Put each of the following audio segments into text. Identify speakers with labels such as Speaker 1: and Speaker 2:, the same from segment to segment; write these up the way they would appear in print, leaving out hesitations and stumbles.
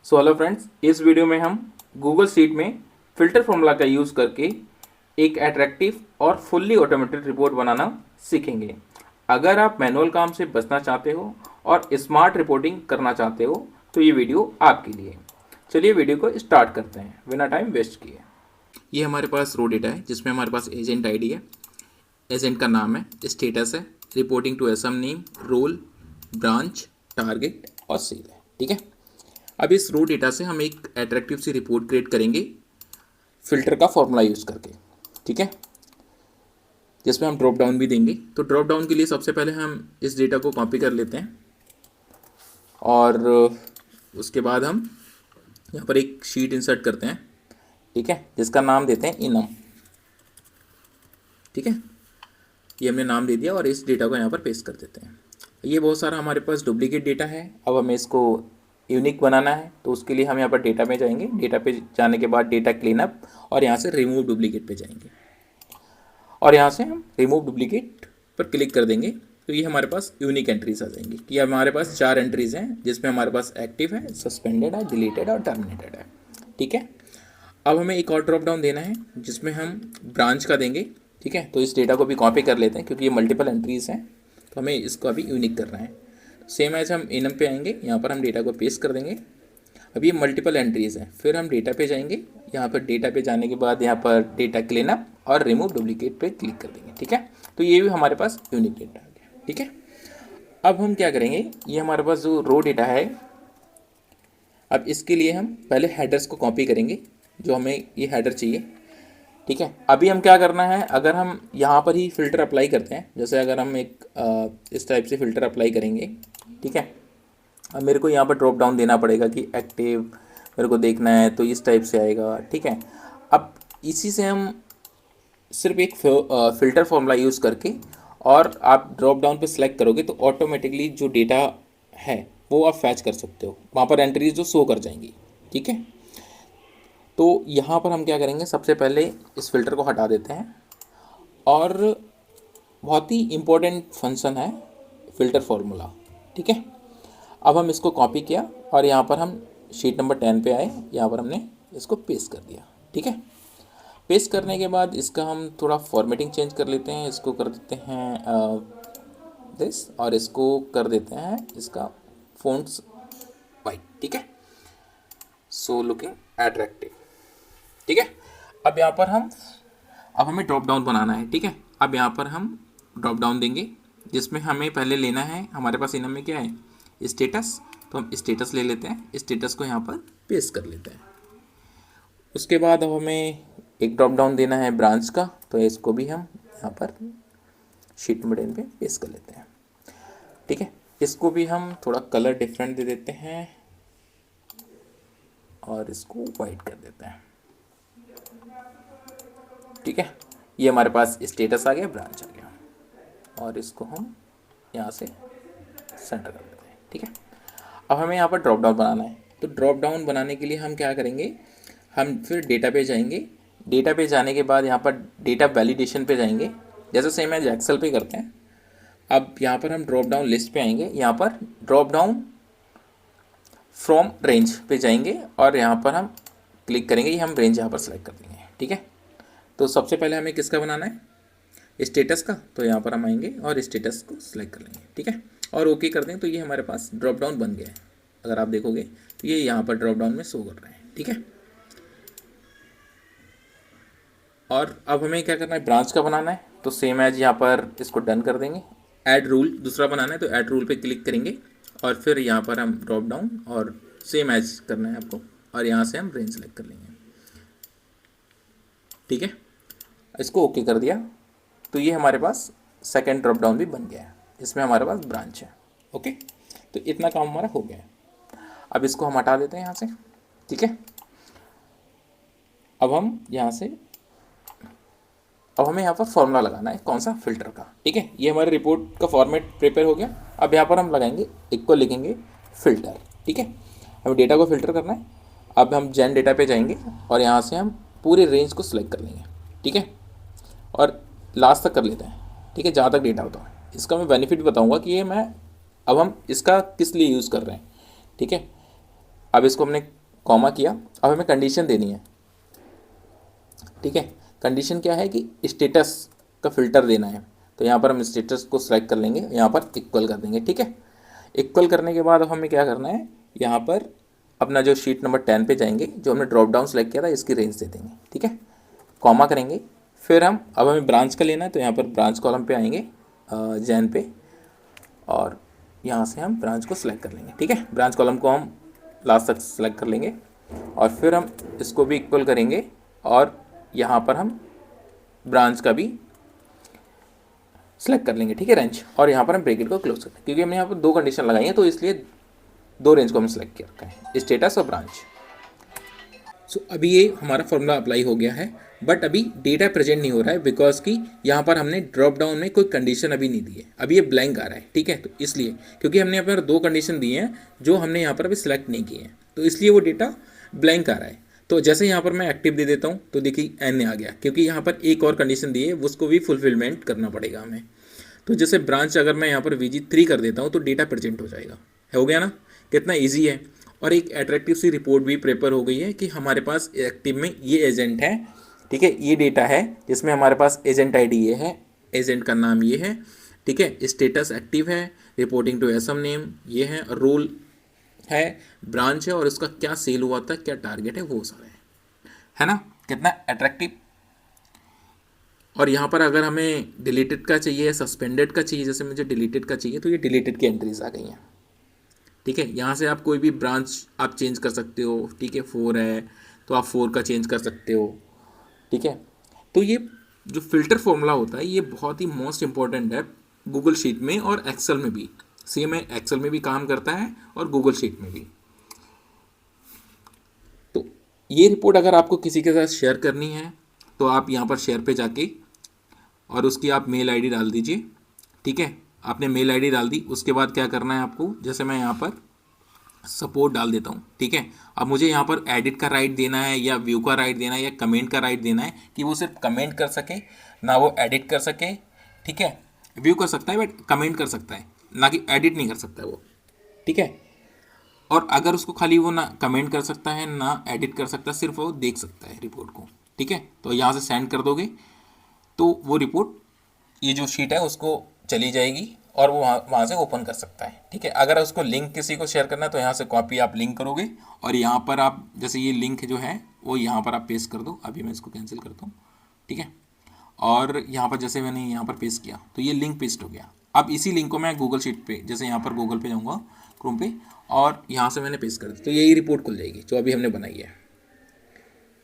Speaker 1: So hello friends, इस video में हम गूगल शीट में फ़िल्टर फॉर्मूला का यूज़ करके एक अट्रैक्टिव और फुल्ली ऑटोमेटेड रिपोर्ट बनाना सीखेंगे। अगर आप मैनुअल काम से बचना चाहते हो और स्मार्ट रिपोर्टिंग करना चाहते हो तो ये वीडियो आपके लिए। चलिए वीडियो को स्टार्ट करते हैं बिना टाइम वेस्ट किए। ये हमारे पास रो डेटा है जिसमें हमारे पास एजेंट आईडी है, एजेंट का नाम है, स्टेटस है, reporting to SM name, role, branch, target और सेल है। ठीक है। अब इस रो डेटा से हम एक अट्रैक्टिव सी रिपोर्ट क्रिएट करेंगे फिल्टर का फॉर्मूला यूज़ करके। ठीक है, जिसमें हम ड्रॉप डाउन भी देंगे। तो ड्रॉप डाउन के लिए सबसे पहले हम इस डेटा को कॉपी कर लेते हैं और उसके बाद हम यहाँ पर एक शीट इंसर्ट करते हैं। ठीक है, जिसका नाम देते हैं इनम। ठीक है, ये हमने नाम दे दिया और इस डेटा को यहाँ पर पेस्ट कर देते हैं। ये बहुत सारा हमारे पास डुप्लीकेट डेटा है। अब हमें इसको यूनिक बनाना है तो उसके लिए हम यहाँ पर डेटा पे जाएंगे। डेटा पे जाने के बाद डेटा क्लीनअप और यहाँ से रिमूव डुप्लीकेट पे जाएंगे और यहाँ से हम रिमूव डुप्लीकेट पर क्लिक कर देंगे तो ये हमारे पास यूनिक एंट्रीज आ जाएंगी। कि हमारे पास 4 एंट्रीज हैं जिसमें हमारे पास एक्टिव है, सस्पेंडेड है, डिलीटेड और टर्मिनेटेड है। ठीक है, अब हमें एक और ड्रॉप डाउन देना है जिसमें हम ब्रांच का देंगे। ठीक है, तो इस डेटा को भी कॉपी कर लेते हैं क्योंकि ये मल्टीपल एंट्रीज हैं तो हमें इसको अभी यूनिक करना है। सेम एज हम इनम पे आएंगे, यहाँ पर हम डेटा को पेस्ट कर देंगे। अब ये मल्टीपल एंट्रीज हैं, फिर हम डेटा पे जाएंगे। यहाँ पर डेटा पे जाने के बाद यहाँ पर डेटा क्लीनअप और रिमूव डुप्लीकेट पे क्लिक कर देंगे। ठीक है, तो ये भी हमारे पास यूनिक डेटा आ गया। ठीक है, अब हम क्या करेंगे, ये हमारे पास जो रो डेटा है, अब इसके लिए हम पहले हेडर्स को कॉपी करेंगे जो हमें ये हेडर चाहिए। ठीक है, अभी हम क्या करना है, अगर हम यहाँ पर ही फ़िल्टर अप्लाई करते हैं, जैसे अगर हम एक इस टाइप से फ़िल्टर अप्लाई करेंगे। ठीक है, अब मेरे को यहाँ पर ड्रॉप डाउन देना पड़ेगा कि एक्टिव मेरे को देखना है तो इस टाइप से आएगा। ठीक है, अब इसी से हम सिर्फ एक फ़िल्टर फॉर्मूला यूज़ करके और आप ड्रॉप डाउन पे सिलेक्ट करोगे तो ऑटोमेटिकली जो डेटा है वो आप फैच कर सकते हो, वहाँ पर एंट्रीज जो शो कर जाएंगी। ठीक है, तो यहाँ पर हम क्या करेंगे, सबसे पहले इस फिल्टर को हटा देते हैं और बहुत ही इम्पोर्टेंट फंक्शन है फ़िल्टर फार्मूला। ठीक है, अब हम इसको कॉपी किया और यहाँ पर हम शीट नंबर 10 पे आए, यहाँ पर हमने इसको पेस्ट कर दिया। ठीक है, पेस्ट करने के बाद इसका हम थोड़ा फॉर्मेटिंग चेंज कर लेते हैं। इसको कर देते हैं दिस और इसको कर देते हैं इसका फ़ॉन्ट्स वाइट। ठीक है, सो लुकिंग अट्रैक्टिव। ठीक है, अब यहाँ पर अब हमें ड्रॉप डाउन बनाना है। ठीक है, अब यहाँ पर हम ड्रॉप डाउन देंगे जिसमें हमें पहले लेना है, हमारे पास इनम में क्या है, स्टेटस। तो हम स्टेटस ले लेते हैं, स्टेटस को यहाँ पर पेस्ट कर लेते हैं। उसके बाद अब हमें एक ड्रॉप डाउन देना है ब्रांच का, तो इसको भी हम यहाँ पर शीट नंबर 10 पे पेस्ट कर लेते हैं। ठीक है, इसको भी हम थोड़ा कलर डिफरेंट दे देते हैं और इसको वाइट कर देते हैं। ठीक है, ये हमारे पास स्टेटस आ गया, ब्रांच आ गया और इसको हम यहाँ से सेंटर कर देते हैं। ठीक है, अब हमें यहाँ पर ड्रॉप डाउन बनाना है। तो ड्रॉप डाउन बनाने के लिए हम क्या करेंगे, हम फिर डेटा पे जाएंगे। डेटा पे जाने के बाद यहाँ पर डेटा वैलिडेशन पे जाएंगे, जैसे सेम एज एक्सेल पे करते हैं। अब यहाँ पर हम ड्रॉप डाउन लिस्ट पे आएंगे, यहाँ पर ड्रॉप डाउन फ्रॉम रेंज पे जाएंगे और यहाँ पर हम क्लिक करेंगे, ये हम रेंज यहाँ पर सेलेक्ट कर देंगे। ठीक है, तो सबसे पहले हमें किसका बनाना है, स्टेटस का। तो यहाँ पर हम आएंगे और स्टेटस को सिलेक्ट कर लेंगे। ठीक है, और ओके कर दें तो ये हमारे पास ड्रॉप डाउन बन गया है। अगर आप देखोगे तो ये यहाँ पर ड्रॉप डाउन में शो कर रहे हैं। ठीक है, और अब हमें क्या करना है, ब्रांच का बनाना है। तो सेम एज यहाँ पर इसको डन कर देंगे। ऐड रूल दूसरा बनाना है तो ऐड रूल पे क्लिक करेंगे और फिर यहाँ पर हम ड्रॉप डाउन और सेम एज करना है आपको और यहाँ से हम रेंज सेलेक्ट कर लेंगे। ठीक है, इसको ओके कर दिया तो ये हमारे पास सेकंड ड्रॉप डाउन भी बन गया है जिसमें हमारे पास ब्रांच है। ओके, तो इतना काम हमारा हो गया है। अब इसको हम हटा देते हैं यहाँ से। ठीक है, अब हमें यहाँ पर फॉर्मूला लगाना है, कौन सा, फिल्टर का। ठीक है, ये हमारे रिपोर्ट का फॉर्मेट प्रिपेयर हो गया। अब यहाँ पर हम लगाएंगे, एक को लिखेंगे फिल्टर। ठीक है, हमें डेटा को फिल्टर करना है। अब हम जेन डेटा पे जाएंगे और यहाँ से हम पूरे रेंज को सिलेक्ट कर लेंगे। ठीक है, और लास्ट तक कर लेते हैं। ठीक है, जहाँ तक डेटा होता है। इसका मैं बेनिफिट बताऊँगा कि ये अब हम इसका किस लिए यूज़ कर रहे हैं। ठीक है, अब इसको हमने कॉमा किया, अब हमें कंडीशन देनी है, ठीक है। कंडीशन क्या है कि स्टेटस का फ़िल्टर देना है, तो यहाँ पर हम स्टेटस को सिलेक्ट कर लेंगे, यहाँ पर इक्वल कर देंगे, ठीक है। इक्वल करने के बाद अब हमें क्या करना है, यहाँ पर अपना जो शीट नंबर 10 पे जाएंगे, जो हमने ड्रॉप डाउन सेलेक्ट किया था इसकी रेंज दे देंगे, ठीक है। कॉमा करेंगे, फिर हम अब हमें ब्रांच का लेना है, तो यहाँ पर ब्रांच कॉलम पे आएंगे, जैन पे, और यहाँ से हम ब्रांच को सिलेक्ट कर लेंगे, ठीक है। ब्रांच कॉलम को हम लास्ट तक सिलेक्ट कर लेंगे और फिर हम इसको भी इक्वल करेंगे और यहाँ पर हम ब्रांच का भी सेलेक्ट कर लेंगे, ठीक है, रेंज। और यहाँ पर हम ब्रैकेट को क्लोज कर लेंगे, क्योंकि हमने यहाँ पर 2 कंडीशन लगाई है, तो इसलिए 2 रेंज को हम सेलेक्ट किया रखा है, स्टेटस और ब्रांच। सो अभी ये हमारा फॉर्मूला अप्लाई हो गया है, बट अभी डेटा प्रेजेंट नहीं हो रहा है, बिकॉज कि यहाँ पर हमने ड्रॉप डाउन में कोई कंडीशन अभी नहीं दी है, अभी ये ब्लैंक आ रहा है, ठीक है। तो इसलिए क्योंकि हमने यहाँ पर 2 कंडीशन दी हैं जो हमने यहाँ पर अभी सिलेक्ट नहीं किए हैं, तो इसलिए वो डेटा ब्लैंक आ रहा है। तो जैसे यहाँ पर मैं एक्टिव दे देता हूँ तो देखिए एन आ गया, क्योंकि यहाँ पर एक और कंडीशन दी है, उसको भी फुलफिलमेंट करना पड़ेगा हमें। तो जैसे ब्रांच अगर मैं यहाँ पर VG3 कर देता हूँ तो डेटा प्रेजेंट हो जाएगा, हो गया ना, कितना ईजी है। और एक अट्रैक्टिव सी रिपोर्ट भी प्रिपेयर हो गई है कि हमारे पास एक्टिव में ये एजेंट है, ठीक है, ये डेटा है जिसमें हमारे पास एजेंट आईडी ये है, एजेंट का नाम ये है, ठीक है, स्टेटस एक्टिव है, रिपोर्टिंग टू एसएम नेम ये है, रोल है, ब्रांच है, और उसका क्या सेल हुआ था, क्या टारगेट है, वो सब है ना, कितना अट्रैक्टिव। और यहाँ पर अगर हमें डिलीटेड का चाहिए, सस्पेंडेड का चाहिए, जैसे मुझे डिलीटेड का चाहिए, तो ये डिलीटेड की एंट्रीज आ गई हैं, ठीक है। यहाँ से आप कोई भी ब्रांच आप चेंज कर सकते हो, ठीक है, 4 है तो आप 4 का चेंज कर सकते हो, ठीक है। तो ये जो फिल्टर फॉर्मूला होता है ये बहुत ही मोस्ट इंपॉर्टेंट है गूगल शीट में और एक्सेल में भी, सेम है, एक्सेल में भी काम करता है और गूगल शीट में भी। तो ये रिपोर्ट अगर आपको किसी के साथ शेयर करनी है तो आप यहाँ पर शेयर पे जाके और उसकी आप मेल आईडी डाल दीजिए, ठीक है। आपने मेल आईडी डाल दी, उसके बाद क्या करना है आपको, जैसे मैं यहाँ पर सपोर्ट डाल देता हूँ, ठीक है। अब मुझे यहाँ पर एडिट का राइट देना है या व्यू का राइट देना है या कमेंट का राइट देना है, कि वो सिर्फ कमेंट कर सके, ना वो एडिट कर सके, ठीक है। व्यू कर सकता है बट कमेंट कर सकता है, ना कि एडिट नहीं कर सकता है वो, ठीक है। और अगर उसको खाली वो ना कमेंट कर सकता है ना एडिट कर सकता है, सिर्फ वो देख सकता है रिपोर्ट को, ठीक है। तो यहाँ से सेंड कर दोगे तो वो रिपोर्ट, ये जो शीट है उसको चली जाएगी और वो वहाँ से ओपन कर सकता है, ठीक है। अगर उसको लिंक किसी को शेयर करना है तो यहाँ से कॉपी आप लिंक करोगे और यहाँ पर आप जैसे ये लिंक जो है वो यहाँ पर आप पेस्ट कर दो, अभी मैं इसको कैंसिल करता हूँ, ठीक है। और यहाँ पर जैसे मैंने यहाँ पर पेस्ट किया तो ये लिंक पेस्ट हो गया। अब इसी लिंक को मैं गूगल शीट पे, जैसे यहाँ पर गूगल पे जाऊँगा क्रोम पे, और यहाँ से मैंने पेस्ट कर दिया तो यही रिपोर्ट खुल जाएगी जो अभी हमने बनाई है,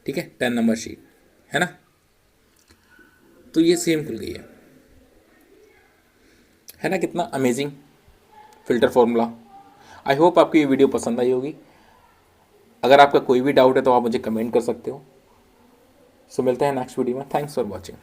Speaker 1: ठीक है, 10 नंबर शीट है ना। तो ये सेम खुल गई है ना, कितना amazing filter formula. I hope आपको ये वीडियो पसंद आई होगी। अगर आपका कोई भी डाउट है तो आप मुझे कमेंट कर सकते हो। सो मिलते हैं नेक्स्ट वीडियो में। Thanks for watching.